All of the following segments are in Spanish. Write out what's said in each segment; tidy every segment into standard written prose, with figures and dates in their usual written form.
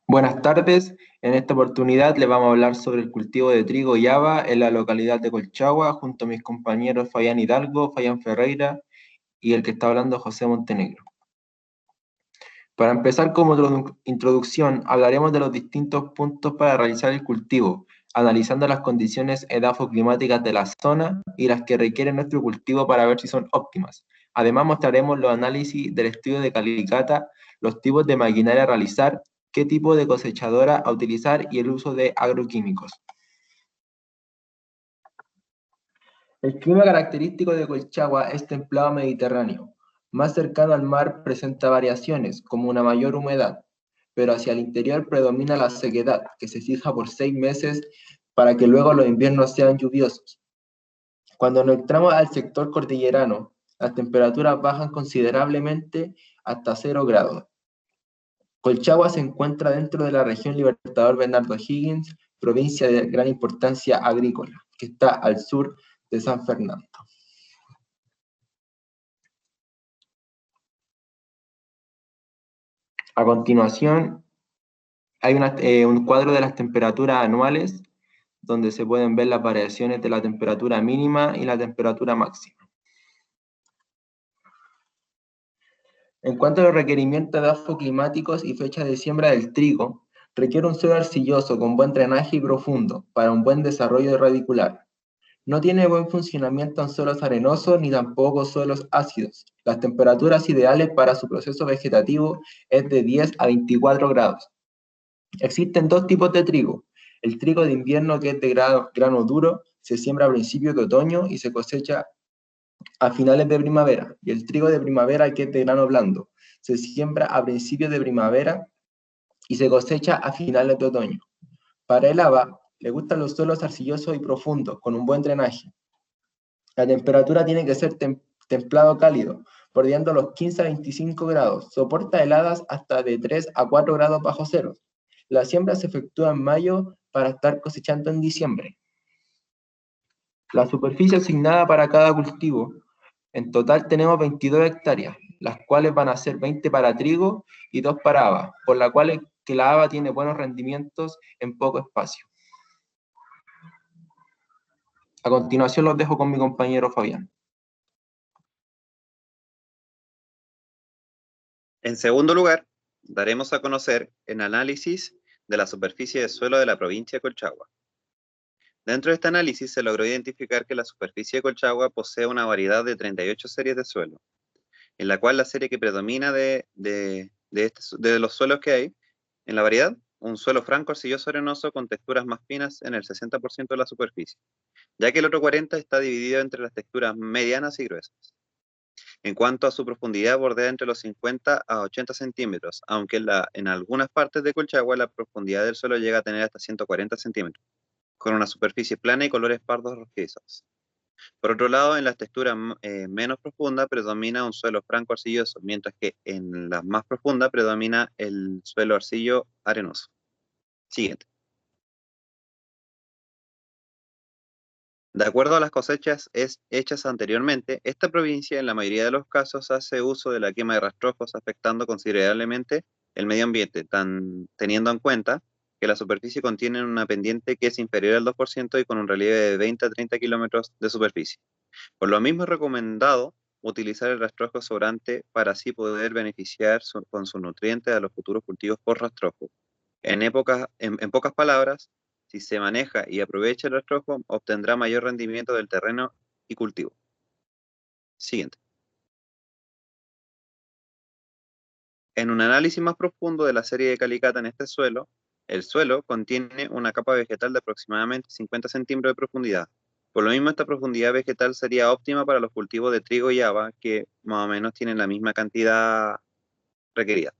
Buenas tardes, en esta oportunidad les vamos a hablar sobre el cultivo de trigo y haba en la localidad de Colchagua, junto a mis compañeros Fabián Hidalgo, Fabián Ferreira y el que está hablando José Montenegro. Para empezar como introducción, hablaremos de los distintos puntos para realizar el cultivo, analizando las condiciones edafoclimáticas de la zona y las que requiere nuestro cultivo para ver si son óptimas. Además mostraremos los análisis del estudio de Calicata, los tipos de maquinaria a realizar, qué tipo de cosechadora a utilizar y el uso de agroquímicos. El clima característico de Colchagua es templado mediterráneo. Más cercano al mar presenta variaciones, como una mayor humedad, pero hacia el interior predomina la sequedad, que se fija por 6 meses para que luego los inviernos sean lluviosos. Cuando nos entramos al sector cordillerano, las temperaturas bajan considerablemente hasta 0 grados. Colchagua se encuentra dentro de la región Libertador Bernardo O'Higgins, provincia de gran importancia agrícola, que está al sur de San Fernando. A continuación, hay un cuadro de las temperaturas anuales, donde se pueden ver las variaciones de la temperatura mínima y la temperatura máxima. En cuanto a los requerimientos edafoclimáticos y fecha de siembra del trigo, requiere un suelo arcilloso con buen drenaje y profundo para un buen desarrollo radicular. No tiene buen funcionamiento en suelos arenosos ni tampoco suelos ácidos. Las temperaturas ideales para su proceso vegetativo es de 10 a 24 grados. Existen dos tipos de trigo. El trigo de invierno, que es de grano duro, se siembra a principios de otoño y se cosecha a finales de primavera. Y el trigo de primavera, que es de grano blando, se siembra a principios de primavera y se cosecha a finales de otoño. Para el haba, le gustan los suelos arcillosos y profundos, con un buen drenaje. La temperatura tiene que ser templado cálido, bordeando los 15 a 25 grados. Soporta heladas hasta de 3 a 4 grados bajo cero. La siembra se efectúa en mayo para estar cosechando en diciembre. La superficie asignada para cada cultivo, en total tenemos 22 hectáreas, las cuales van a ser 20 para trigo y 2 para haba, por la cual que la haba tiene buenos rendimientos en poco espacio. A continuación los dejo con mi compañero Fabián. En segundo lugar, daremos a conocer el análisis de la superficie de suelo de la provincia de Colchagua. Dentro de este análisis se logró identificar que la superficie de Colchagua posee una variedad de 38 series de suelo, en la cual la serie que predomina de los suelos que hay en la variedad, un suelo franco arcilloso arenoso con texturas más finas en el 60% de la superficie, ya que el otro 40% está dividido entre las texturas medianas y gruesas. En cuanto a su profundidad, bordea entre los 50 a 80 centímetros, aunque en algunas partes de Colchagua la profundidad del suelo llega a tener hasta 140 centímetros, con una superficie plana y colores pardos rojizos. Por otro lado, en las texturas menos profundas predomina un suelo franco arcilloso, mientras que en las más profundas predomina el suelo arcillo arenoso. Siguiente. De acuerdo a las cosechas hechas anteriormente, esta provincia en la mayoría de los casos hace uso de la quema de rastrojos, afectando considerablemente el medio ambiente, teniendo en cuenta que la superficie contiene una pendiente que es inferior al 2% y con un relieve de 20 a 30 kilómetros de superficie. Por lo mismo es recomendado utilizar el rastrojo sobrante para así poder beneficiar con sus nutrientes a los futuros cultivos por rastrojo. En pocas palabras, si se maneja y aprovecha el rastrojo, obtendrá mayor rendimiento del terreno y cultivo. Siguiente. En un análisis más profundo de la serie de Calicata en este suelo, el suelo contiene una capa vegetal de aproximadamente 50 centímetros de profundidad. Por lo mismo, esta profundidad vegetal sería óptima para los cultivos de trigo y haba, que más o menos tienen la misma cantidad requerida.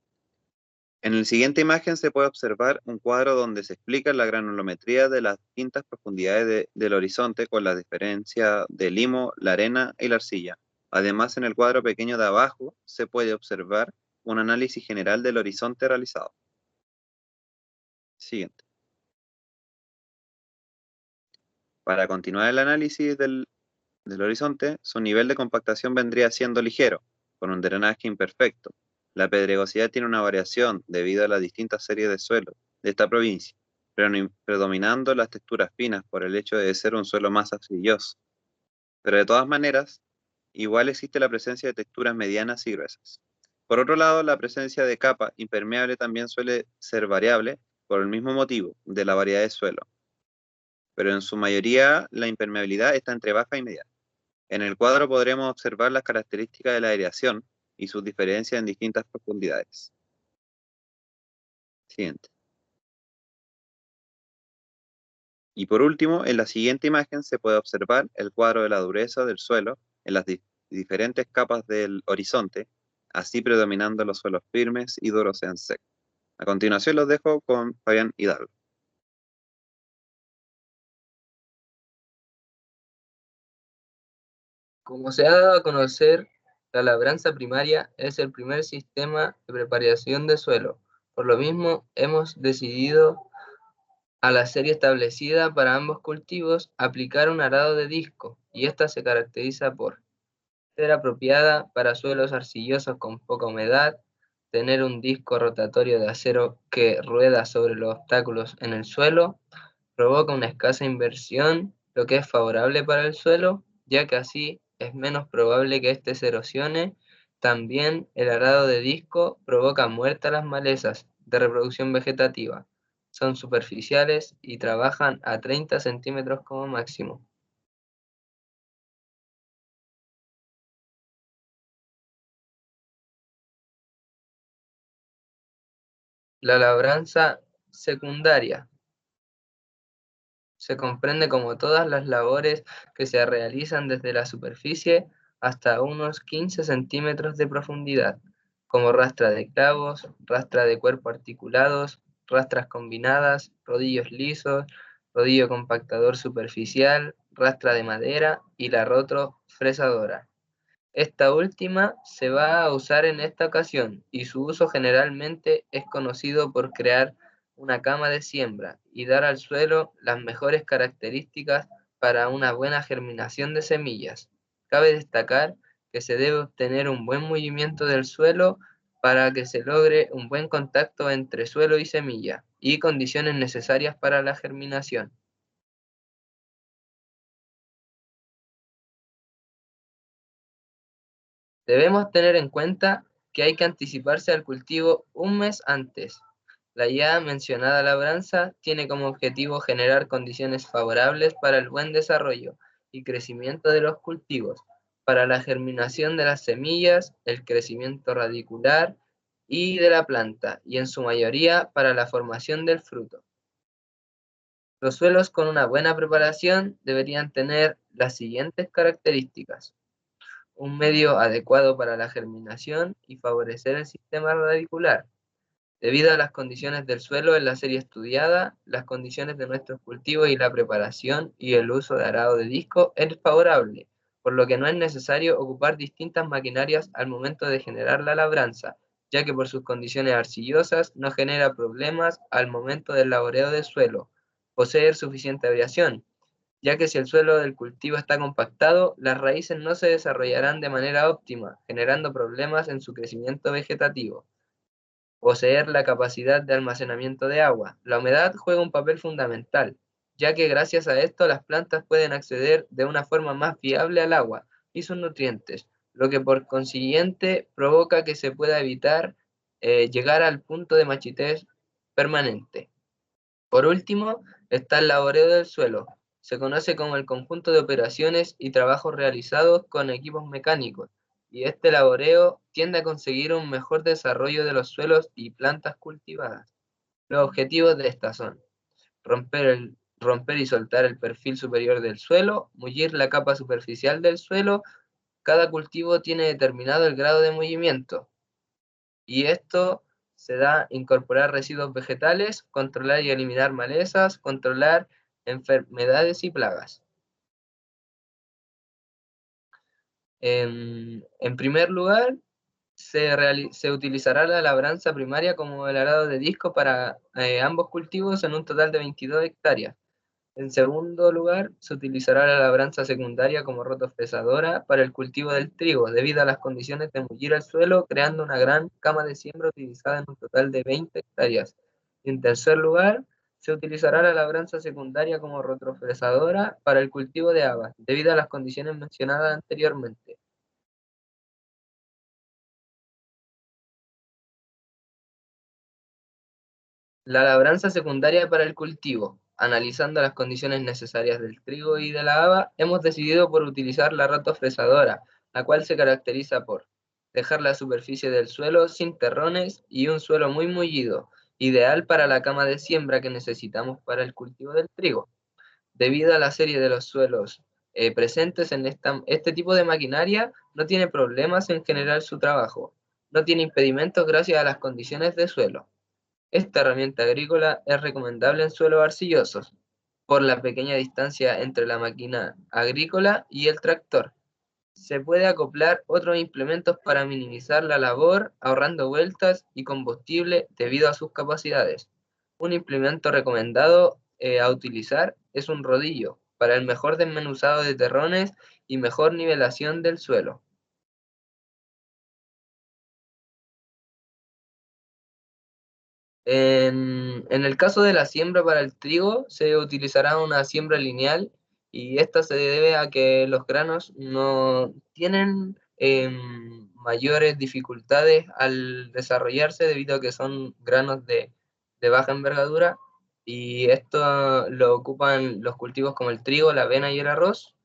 En la siguiente imagen se puede observar un cuadro donde se explica la granulometría de las distintas profundidades del horizonte con la diferencia del limo, la arena y la arcilla. Además, en el cuadro pequeño de abajo se puede observar un análisis general del horizonte realizado. Siguiente. Para continuar el análisis del horizonte, su nivel de compactación vendría siendo ligero, con un drenaje imperfecto. La pedregosidad tiene una variación debido a las distintas series de suelo de esta provincia, predominando las texturas finas por el hecho de ser un suelo más arcilloso. Pero de todas maneras, igual existe la presencia de texturas medianas y gruesas. Por otro lado, la presencia de capa impermeable también suele ser variable por el mismo motivo de la variedad de suelo, pero en su mayoría la impermeabilidad está entre baja y mediana. En el cuadro podremos observar las características de la aireación y sus diferencias en distintas profundidades. Siguiente. Y por último, en la siguiente imagen se puede observar el cuadro de la dureza del suelo en las diferentes capas del horizonte, así predominando los suelos firmes y duros en seco. A continuación los dejo con Fabián Hidalgo. Como se ha dado a conocer, la labranza primaria es el primer sistema de preparación de suelo. Por lo mismo, hemos decidido a la serie establecida para ambos cultivos aplicar un arado de disco, y esta se caracteriza por ser apropiada para suelos arcillosos con poca humedad, tener un disco rotatorio de acero que rueda sobre los obstáculos en el suelo, provoca una escasa inversión, lo que es favorable para el suelo, ya que así es menos probable que éste se erosione. También el arado de disco provoca muerte a las malezas de reproducción vegetativa. Son superficiales y trabajan a 30 centímetros como máximo. La labranza secundaria se comprende como todas las labores que se realizan desde la superficie hasta unos 15 centímetros de profundidad, como rastra de clavos, rastra de cuerpo articulados, rastras combinadas, rodillos lisos, rodillo compactador superficial, rastra de madera y la rotro-fresadora. Esta última se va a usar en esta ocasión y su uso generalmente es conocido por crear una cama de siembra y dar al suelo las mejores características para una buena germinación de semillas. Cabe destacar que se debe obtener un buen movimiento del suelo para que se logre un buen contacto entre suelo y semilla y condiciones necesarias para la germinación. Debemos tener en cuenta que hay que anticiparse al cultivo un mes antes. La ya mencionada labranza tiene como objetivo generar condiciones favorables para el buen desarrollo y crecimiento de los cultivos, para la germinación de las semillas, el crecimiento radicular y de la planta, y en su mayoría para la formación del fruto. Los suelos con una buena preparación deberían tener las siguientes características: un medio adecuado para la germinación y favorecer el sistema radicular. Debido a las condiciones del suelo en la serie estudiada, las condiciones de nuestros cultivos y la preparación y el uso de arado de disco es favorable, por lo que no es necesario ocupar distintas maquinarias al momento de generar la labranza, ya que por sus condiciones arcillosas no genera problemas al momento del laboreo del suelo. Poseer suficiente aireación, ya que si el suelo del cultivo está compactado, las raíces no se desarrollarán de manera óptima, generando problemas en su crecimiento vegetativo. Poseer la capacidad de almacenamiento de agua. La humedad juega un papel fundamental, ya que gracias a esto las plantas pueden acceder de una forma más viable al agua y sus nutrientes, lo que por consiguiente provoca que se pueda evitar llegar al punto de marchitez permanente. Por último, está el laboreo del suelo. Se conoce como el conjunto de operaciones y trabajos realizados con equipos mecánicos, y este laboreo tiende a conseguir un mejor desarrollo de los suelos y plantas cultivadas. Los objetivos de esta son romper y soltar el perfil superior del suelo, mullir la capa superficial del suelo. Cada cultivo tiene determinado el grado de movimiento, y esto se da incorporar residuos vegetales, controlar y eliminar malezas, controlar enfermedades y plagas. En primer lugar, se utilizará la labranza primaria como el arado de disco para ambos cultivos en un total de 22 hectáreas. En segundo lugar, se utilizará la labranza secundaria como rotofresadora para el cultivo del trigo, debido a las condiciones de mullir el suelo, creando una gran cama de siembra utilizada en un total de 20 hectáreas. Y en tercer lugar, se utilizará la labranza secundaria como rotofresadora para el cultivo de habas, debido a las condiciones mencionadas anteriormente. La labranza secundaria para el cultivo. Analizando las condiciones necesarias del trigo y de la haba, hemos decidido por utilizar la rotofresadora, la cual se caracteriza por dejar la superficie del suelo sin terrones y un suelo muy mullido, ideal para la cama de siembra que necesitamos para el cultivo del trigo. Debido a la serie de los suelos presentes en este tipo de maquinaria, no tiene problemas en generar su trabajo. No tiene impedimentos gracias a las condiciones de suelo. Esta herramienta agrícola es recomendable en suelos arcillosos, por la pequeña distancia entre la máquina agrícola y el tractor. Se puede acoplar otros implementos para minimizar la labor, ahorrando vueltas y combustible debido a sus capacidades. Un implemento recomendado a utilizar es un rodillo, para el mejor desmenuzado de terrones y mejor nivelación del suelo. En el caso de la siembra para el trigo, se utilizará una siembra lineal y esta se debe a que los granos no tienen mayores dificultades al desarrollarse debido a que son granos de baja envergadura y esto lo ocupan los cultivos como el trigo, la avena y el arroz.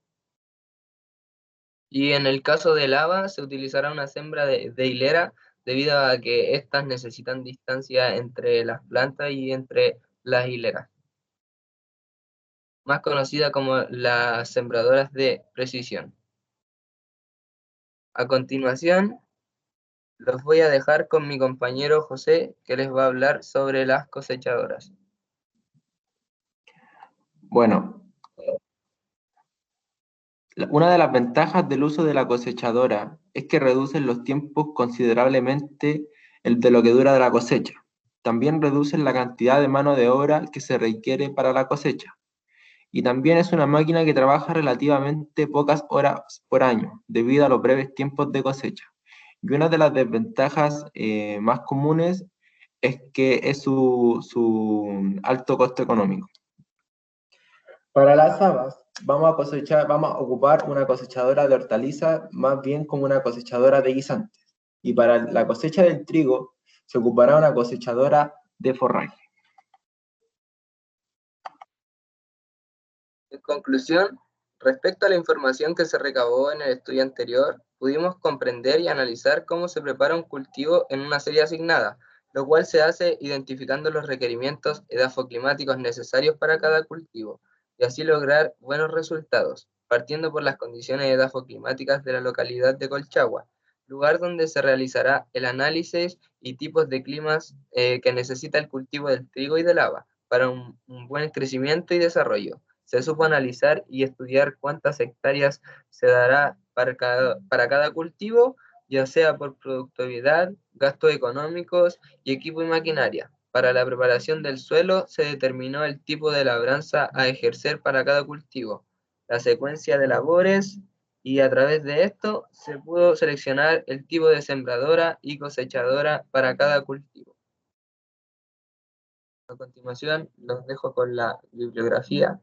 Y en el caso del haba se utilizará una siembra de hilera debido a que éstas necesitan distancia entre las plantas y entre las hileras, más conocida como las sembradoras de precisión. A continuación, los voy a dejar con mi compañero José, que les va a hablar sobre las cosechadoras. Bueno, una de las ventajas del uso de la cosechadora es que reducen los tiempos considerablemente el de lo que dura la cosecha. También reducen la cantidad de mano de obra que se requiere para la cosecha. Y también es una máquina que trabaja relativamente pocas horas por año, debido a los breves tiempos de cosecha. Y una de las desventajas más comunes es que es su alto costo económico. Para las habas, vamos a ocupar una cosechadora de hortalizas más bien como una cosechadora de guisantes. Y para la cosecha del trigo, se ocupará una cosechadora de forraje. En conclusión, respecto a la información que se recabó en el estudio anterior, pudimos comprender y analizar cómo se prepara un cultivo en una serie asignada, lo cual se hace identificando los requerimientos edafoclimáticos necesarios para cada cultivo, y así lograr buenos resultados, partiendo por las condiciones edafoclimáticas de la localidad de Colchagua, lugar donde se realizará el análisis y tipos de climas que necesita el cultivo del trigo y del haba para un buen crecimiento y desarrollo. Se supo analizar y estudiar cuántas hectáreas se dará para cada cultivo, ya sea por productividad, gastos económicos y equipo y maquinaria. Para la preparación del suelo se determinó el tipo de labranza a ejercer para cada cultivo, la secuencia de labores y a través de esto se pudo seleccionar el tipo de sembradora y cosechadora para cada cultivo. A continuación los dejo con la bibliografía